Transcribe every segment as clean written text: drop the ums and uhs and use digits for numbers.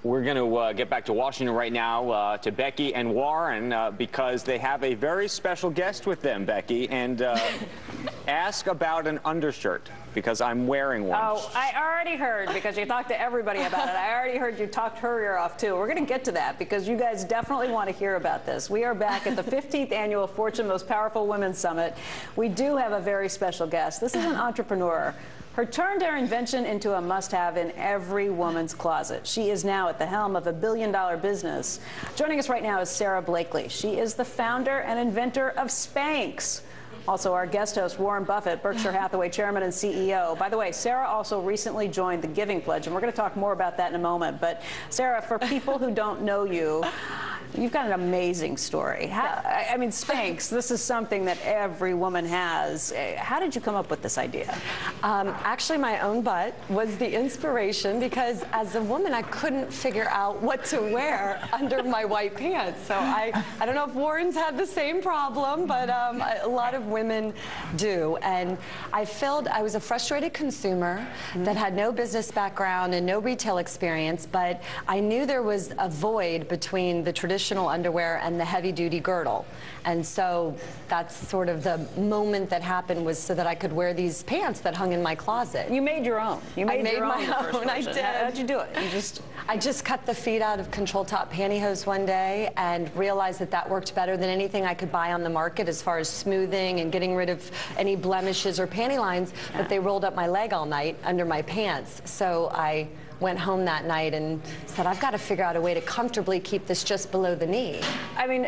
We're going to get back to Washington right now to Becky and Warren because they have a very special guest with them, Becky, and ask about an undershirt because I'm wearing one. Oh, I already heard because you talked to everybody about it. I already heard you talked her ear off, too. We're going to get to that because you guys definitely want to hear about this. We are back at the 15th Annual Fortune Most Powerful Women Summit. We do have a very special guest. This is an entrepreneur. Her turned her invention into a must-have in every woman's closet. She is now at the helm of a billion-dollar business. Joining us right now is Sara Blakely. She is the founder and inventor of SPANX. Also, our guest host, Warren Buffett, Berkshire Hathaway chairman and CEO. By the way, Sara also recently joined the Giving Pledge, and we're going to talk more about that in a moment. But, Sara, for people who don't know you, you've got an amazing story. I mean, SPANX, this is something that every woman has. How did you come up with this idea? Actually, my own butt was the inspiration because as a woman, I couldn't figure out what to wear under my white pants. So I don't know if Warren's had the same problem, but a lot of women do. And I was a frustrated consumer that had no business background and no retail experience, but I knew there was a void between the traditional underwear and the heavy-duty girdle. And so that's sort of the moment that happened, was so that I could wear these pants that hung in my closet. You made your own. You made your own. My own. I did. How'd you do it? I just cut the feet out of control top pantyhose one day and realized that that worked better than anything I could buy on the market as far as smoothing and getting rid of any blemishes or panty lines, but they rolled up my leg all night under my pants. So I went home that night and said, I've got to figure out a way to comfortably keep this just below the knee. I mean,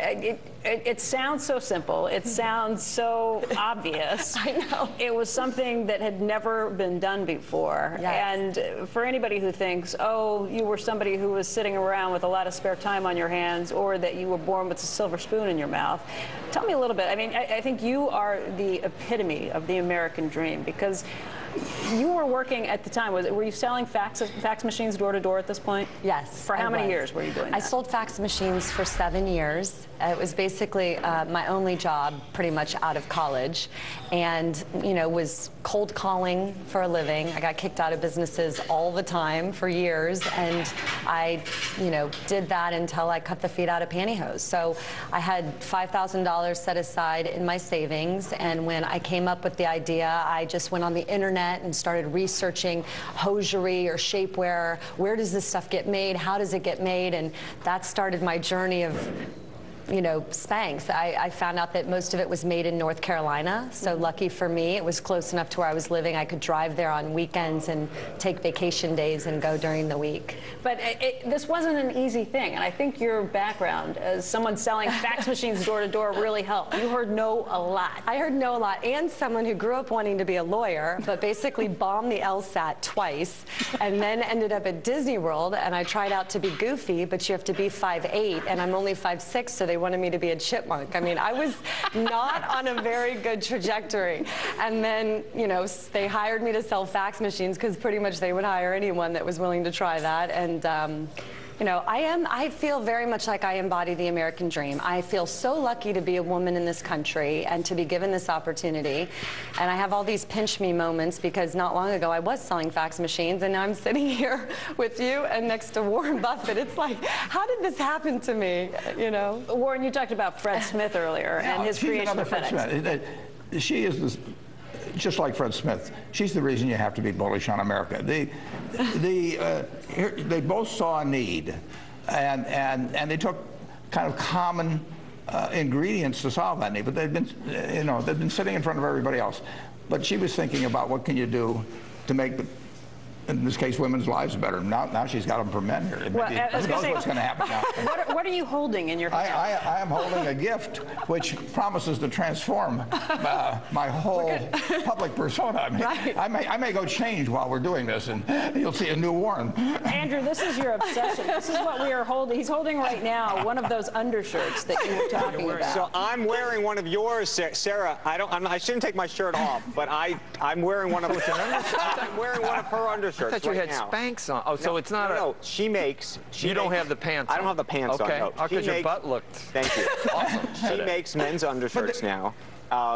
it sounds so simple. It sounds so obvious. I know. It was something that had never been done before. Yes. And for anybody who thinks, oh, you were somebody who was sitting around with a lot of spare time on your hands, or that you were born with a silver spoon in your mouth, tell me a little bit. I mean, I think you are the epitome of the American dream, because you were working at the time. Were you selling fax machines door to door at this point? Yes. For how many years were you doing that? I sold fax machines for 7 years. It was basically my only job pretty much out of college, and was cold calling for a living. I got kicked out of businesses all the time for years, and I did that until I cut the feet out of pantyhose. So I had $5,000 set aside in my savings, and when I came up with the idea, I just went on the internet and started researching hosiery or shapewear. Where does this stuff get made? How does it get made? And that started my journey of SPANX. I found out that most of it was made in North Carolina, so lucky for me, it was close enough to where I was living. I could drive there on weekends and take vacation days and go during the week. But this wasn't an easy thing, and I think your background as someone selling fax machines door to door really helped. You heard no a lot. I heard no a lot, and someone who grew up wanting to be a lawyer, but basically bombed the LSAT twice, and then ended up at Disney World, and I tried out to be goofy, but you have to be 5'8", and I'm only 5'6", so they wanted me to be a chipmunk. I mean, I was not on a very good trajectory. And then, they hired me to sell fax machines because pretty much they would hire anyone that was willing to try that. And, I feel very much like I embody the American dream. I feel so lucky to be a woman in this country and to be given this opportunity. And I have all these pinch me moments because not long ago I was selling fax machines, and now I'm sitting here with you and next to Warren Buffett. It's like, how did this happen to me, Warren, you talked about Fred Smith earlier and his creation of FedEx. She is just like Fred Smith. She's the reason you have to be bullish on America. They both saw a need, and they took kind of common ingredients to solve that need. But they've been sitting in front of everybody else. But she was thinking about what can you do to make in this case, women's lives better. Now she's got them for men here. Who knows what's going to happen now? What are you holding in your hand? I am holding a gift which promises to transform my whole public persona. I may go change while we're doing this, and you'll see a new Warren. Andrew, this is your obsession. This is what we are holding. He's holding right now one of those undershirts that you were talking about. So I'm wearing one of yours, Sara. I shouldn't take my shirt off, but I'm wearing one of I'm wearing one of her undershirts. I thought you had SPANX on. Oh, so it's not no, she makes. You don't have the pants on. I don't have the pants on. Okay, no. because your butt looked. Thank you. Awesome. She makes men's undershirts now.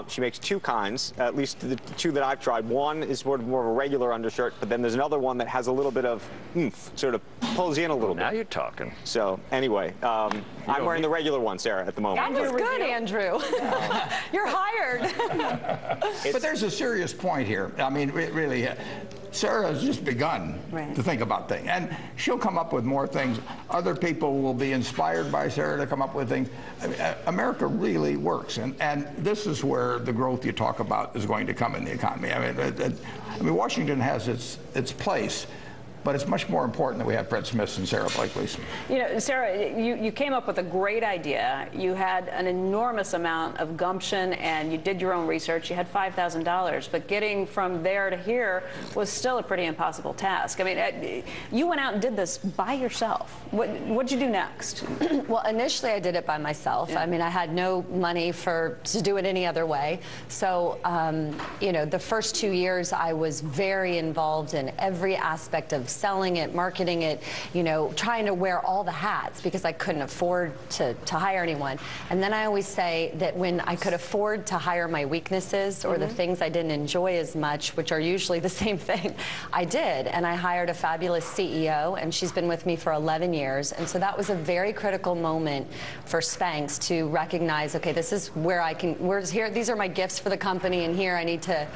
She makes two kinds, at least the two that I've tried. One is sort of more of a regular undershirt, but then there's another one that has a little bit of oomph, sort of pulls you in a little bit. Now you're talking. So anyway, I'm wearing the regular one, Sarah, at the moment. That was good, Andrew. You're hired. But there's a serious point here. I mean, really, Sarah has just begun to think about things, and she'll come up with more things. Other people will be inspired by Sarah to come up with things. I mean, America really works, and this is where the growth you talk about is going to come in the economy. I mean, Washington has its place, but it's much more important that we have Fred Smiths and Sarah Blakely's. You know, Sarah, you came up with a great idea. You had an enormous amount of gumption, and you did your own research. You had $5,000, but getting from there to here was still a pretty impossible task. I mean, you went out and did this by yourself. What'd you do next? Well, initially I did it by myself. Yeah. I mean, I had no money to do it any other way. So, you know, the first 2 years I was very involved in every aspect of selling it, marketing it, you know, trying to wear all the hats because I couldn't afford to hire anyone. And then I always say that when I could afford to hire my weaknesses or the things I didn't enjoy as much, which are usually the same thing, I did. And I hired a fabulous CEO, and she's been with me for 11 years. And so that was a very critical moment for SPANX to recognize, okay, this is where these are my gifts for the company, and here I need to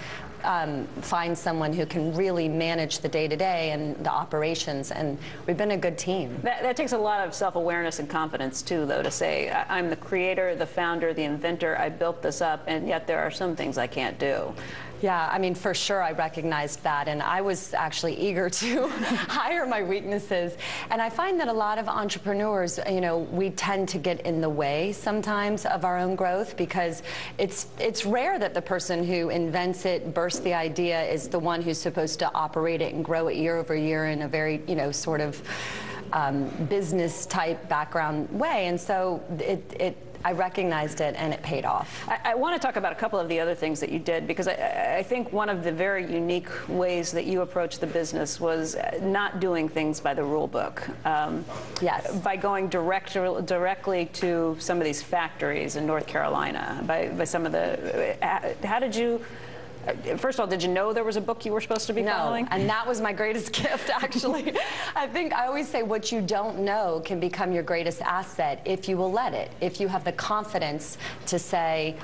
find someone who can really manage the day-to-day and the operations, and we've been a good team. That takes a lot of self-awareness and confidence, too, though, to say, I'm the creator, the founder, the inventor, I built this up, and yet there are some things I can't do. Yeah, I mean, for sure I recognized that, and I was actually eager to hire my weaknesses. And I find that a lot of entrepreneurs, you know, we tend to get in the way sometimes of our own growth because it's rare that the person who invents it, bursts the idea, is the one who's supposed to operate it and grow it year over year in a very, you know, sort of business type background way. And so I recognized it, and it paid off. I want to talk about a couple of the other things that you did, because I think one of the very unique ways that you approached the business was not doing things by the rule book. Yes. By going directly to some of these factories in North Carolina, by some of the, how did you, first of all, did you know there was a book you were supposed to be following? No, and that was my greatest gift, actually. I always say what you don't know can become your greatest asset if you will let it, if you have the confidence to say,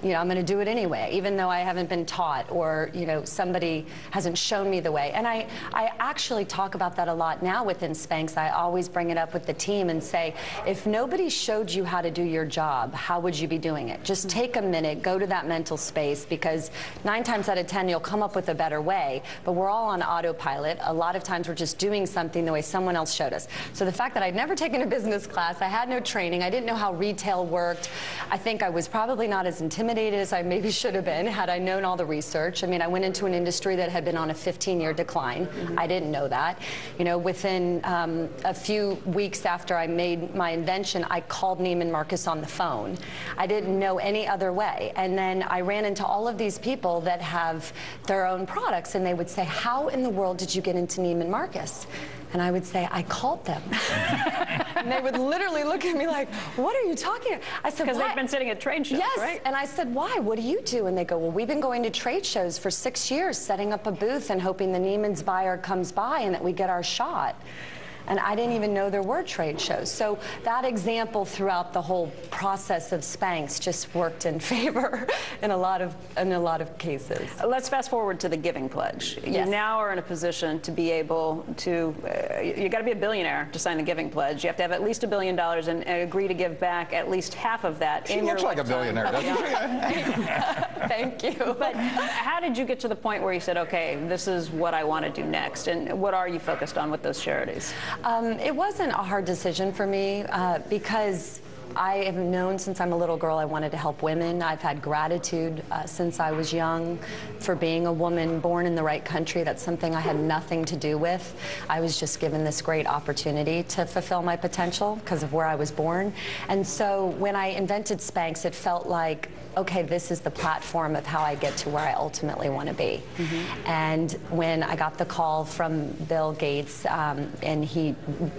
you know, I'm going to do it anyway, even though I haven't been taught, or, you know, somebody hasn't shown me the way. And I actually talk about that a lot now within SPANX. I always bring it up with the team and say, if nobody showed you how to do your job, how would you be doing it? Just take a minute, go to that mental space, because 9 times out of 10, you'll come up with a better way. But we're all on autopilot. A lot of times we're just doing something the way someone else showed us. So the fact that I'd never taken a business class, I had no training, I didn't know how retail worked, I think I was probably not as intimidated as I maybe should have been had I known all the research. I mean, I went into an industry that had been on a 15-year decline. I didn't know that. You know, within a few weeks after I made my invention, I called Neiman Marcus on the phone. I didn't know any other way. And then I ran into all of these people that have their own products, and they would say, how in the world did you get into Neiman Marcus? And I would say, I called them. And they would literally look at me like, what are you talking about? I said, because they've been sitting at trade shows, right? Yes, and I said, why? What do you do? And they go, well, we've been going to trade shows for 6 years, setting up a booth and hoping the Neiman's buyer comes by and that we get our shot. And I didn't even know there were trade shows. So that example throughout the whole process of SPANX just worked in favor in a lot of cases. Let's fast forward to the Giving Pledge. Yes. You now are in a position to be able to, you got to be a billionaire to sign the Giving Pledge. You have to have at least $1 billion and agree to give back at least half of that in your lifetime. She looks like a billionaire, doesn't she? Thank you. But how did you get to the point where you said, okay, this is what I want to do next? And what are you focused on with those charities? It wasn't a hard decision for me because I have known since I'm a little girl I wanted to help women. I've had gratitude since I was young for being a woman born in the right country. That's something I had nothing to do with. I was just given this great opportunity to fulfill my potential because of where I was born. And so when I invented SPANX, it felt like okay, this is the platform of how I get to where I ultimately want to be. And when I got the call from Bill Gates, and he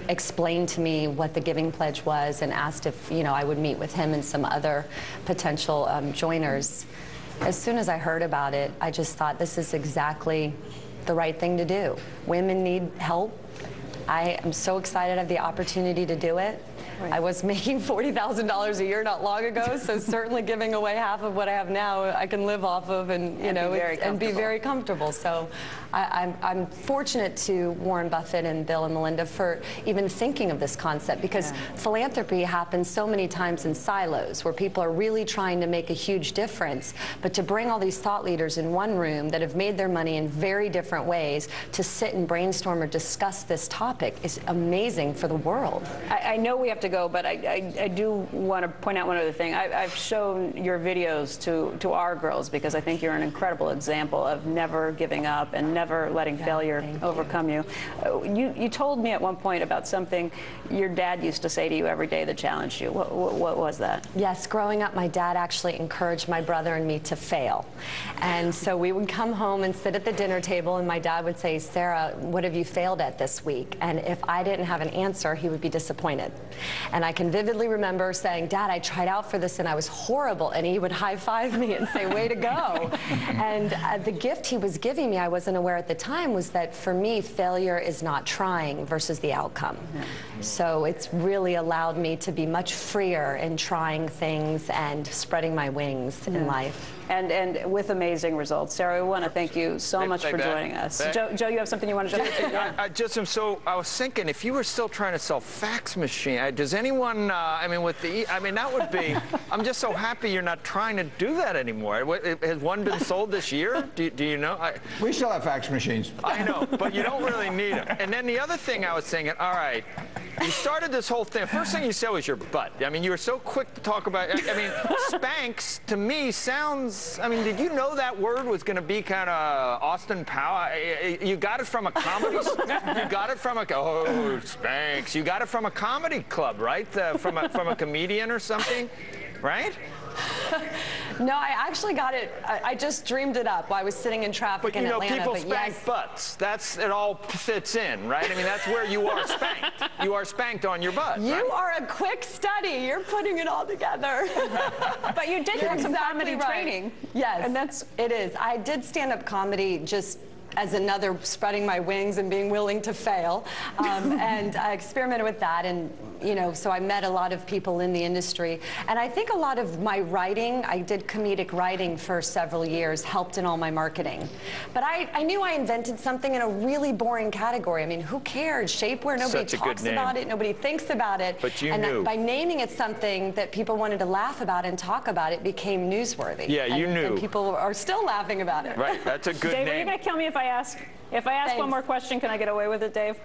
explained to me what the Giving Pledge was and asked if, you know, I would meet with him and some other potential joiners, as soon as I heard about it, I just thought this is exactly the right thing to do. Women need help. I am so excited I have the opportunity to do it. Right. I was making $40,000 a year not long ago, so certainly giving away half of what I have now, I can live off of, and you know, and be very comfortable. So I'm fortunate to Warren Buffett and Bill and Melinda for even thinking of this concept, because philanthropy happens so many times in silos where people are really trying to make a huge difference. But to bring all these thought leaders in one room that have made their money in very different ways to sit and brainstorm or discuss this topic is amazing for the world. I know we have to go, but I do want to point out one other thing. I've shown your videos to our girls because I think you're an incredible example of never giving up and never letting failure overcome you. You told me at one point about something your dad used to say to you every day that challenged you. What was that? Yes, growing up, my dad actually encouraged my brother and me to fail. And so we would come home and sit at the dinner table, and my dad would say, Sarah, what have you failed at this week? And if I didn't have an answer, he would be disappointed. And I can vividly remember saying, Dad, I tried out for this and I was horrible. And he would high-five me and say, way to go. And the gift he was giving me, I wasn't aware at the time, was that for me, failure is not trying versus the outcome. So it's really allowed me to be much freer in trying things and spreading my wings in life. And with amazing results. Sarah, we want to thank you so much for joining us. Joe, you have something you want to jump into? I was thinking, if you were still trying to sell fax machine, does anyone, I mean, that would be, I'm just so happy you're not trying to do that anymore. Has one been sold this year? Do you know? We still have fax machines. I know, but you don't really need them. And then the other thing I was thinking, all right, you started this whole thing. First thing you said was your butt. I mean, you were so quick to talk about, I mean, SPANX to me sounds, I mean, did you know that word was going to be kind of Austin Powers? You got it from a comedy? You got it from SPANX. You got it from a comedy club, right? From a comedian or something, right? No, I actually got it. I just dreamed it up while I was sitting in traffic in Atlanta. But you know, people spank butts. It all fits in, right? I mean, that's where you are spanked. You are spanked on your butt. You are a quick study. You're putting it all together. But you did have some comedy training. Yes, and it is. I did stand-up comedy just as another spreading my wings and being willing to fail. And I experimented with that, and you know, so I met a lot of people in the industry. And I think a lot of my writing, I did comedic writing for several years, helped in all my marketing. But I knew I invented something in a really boring category. I mean, who cared? Shapewear, nobody talks about it, nobody thinks about it. But you knew. And by naming it something that people wanted to laugh about and talk about, it became newsworthy. Yeah, you knew. And people are still laughing about it. Right, that's a good name. Dave, are you going to kill me if I ask? If I ask one more question, can I get away with it, Dave?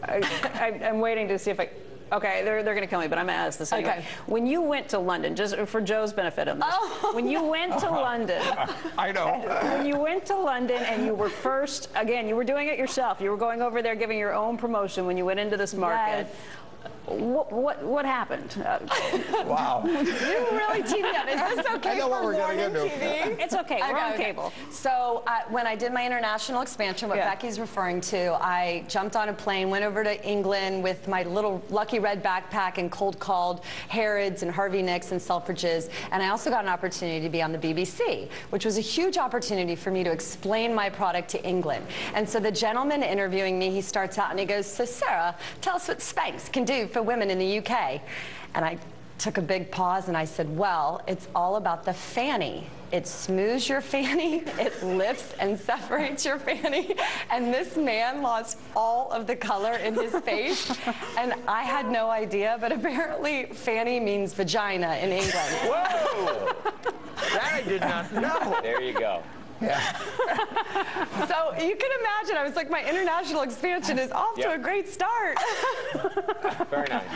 I'm waiting to see if I... Okay, they're going to kill me, but I'm going to ask this anyway. Okay. When you went to London, just for Joe's benefit on this, when you went to London... I know. When you went to London and you were first, again, you were doing it yourself. You were going over there giving your own promotion when you went into this market. Yes. What happened? Wow. You really teed me up. Is this okay for morning TV? It's okay. We're on cable. So when I did my international expansion, what Becky's referring to, I jumped on a plane, went over to England with my little Lucky Red backpack and cold called Harrods and Harvey Nicks and Selfridges. And I also got an opportunity to be on the BBC, which was a huge opportunity for me to explain my product to England. And so the gentleman interviewing me, he starts out and he goes, so Sarah, tell us what SPANX can do for women in the UK. And I took a big pause and I said, well, it's all about the fanny. It smooths your fanny, it lifts and separates your fanny. And this man lost all of the color in his face. And I had no idea, but apparently fanny means vagina in England. Whoa! That I did not know. There you go. Yeah. So you can imagine, I was like, my international expansion is off to a great start. Very nice.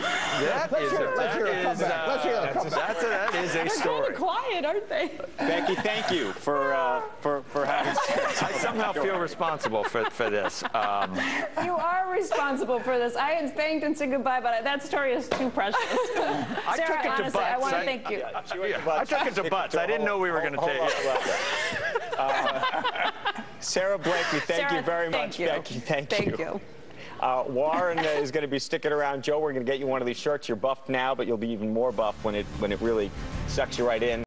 Let's hear a comeback. Let's hear a comeback. That is a They're kind story. of quiet, aren't they? Becky, thank you for having I somehow feel responsible for this. You are responsible for this. I had thanked and said goodbye, but that story is too precious. I Sarah, took it to honestly, butts. I want to thank you. I took it to butts. I didn't know we were going to take it. Sarah Blakely, thank you very much. Becky, thank you. Warren is going to be sticking around. Joe, we're going to get you one of these shirts. You're buffed now, but you'll be even more buff when it really sucks you right in.